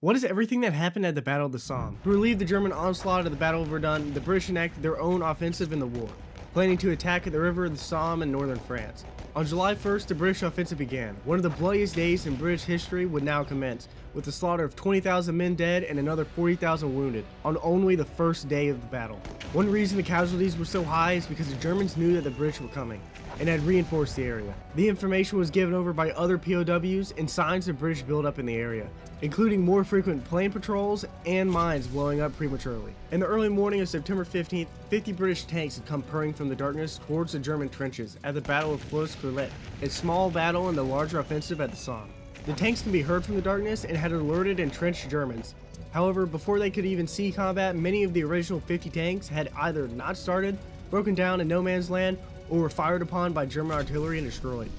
What is everything that happened at the Battle of the Somme? To relieve the German onslaught of the Battle of Verdun, the British enacted their own offensive in the war, planning to attack the river of the Somme in northern France. On July 1st, the British offensive began. One of the bloodiest days in British history would now commence, with the slaughter of 20,000 men dead and another 40,000 wounded on only the first day of the battle. One reason the casualties were so high is because the Germans knew that the British were coming and had reinforced the area. The information was given over by other POWs and signs of British buildup in the area, including more frequent plane patrols and mines blowing up prematurely. In the early morning of September 15th, 50 British tanks had come purring from the darkness towards the German trenches at the Battle of Flers-Courcelette, a small battle in the larger offensive at the Somme. The tanks can be heard from the darkness and had alerted entrenched Germans. However, before they could even see combat, many of the original 50 tanks had either not started, broken down in no man's land, or were fired upon by German artillery and destroyed.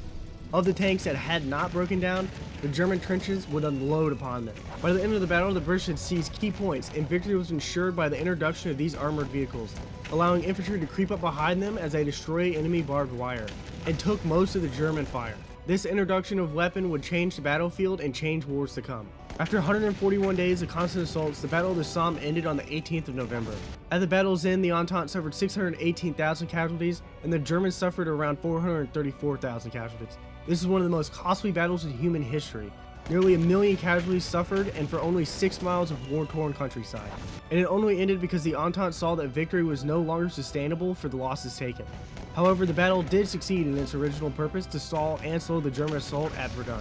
Of the tanks that had not broken down, the German trenches would unload upon them. By the end of the battle, the British had seized key points, and victory was ensured by the introduction of these armored vehicles, allowing infantry to creep up behind them as they destroyed enemy barbed wire, and took most of the German fire. This introduction of weapon would change the battlefield and change wars to come. After 141 days of constant assaults, the Battle of the Somme ended on the 18th of November. At the battle's end, the Entente suffered 618,000 casualties, and the Germans suffered around 434,000 casualties. This is one of the most costly battles in human history. Nearly 1 million casualties suffered, and for only 6 miles of war-torn countryside. And it only ended because the Entente saw that victory was no longer sustainable for the losses taken. However, the battle did succeed in its original purpose to stall and slow the German assault at Verdun.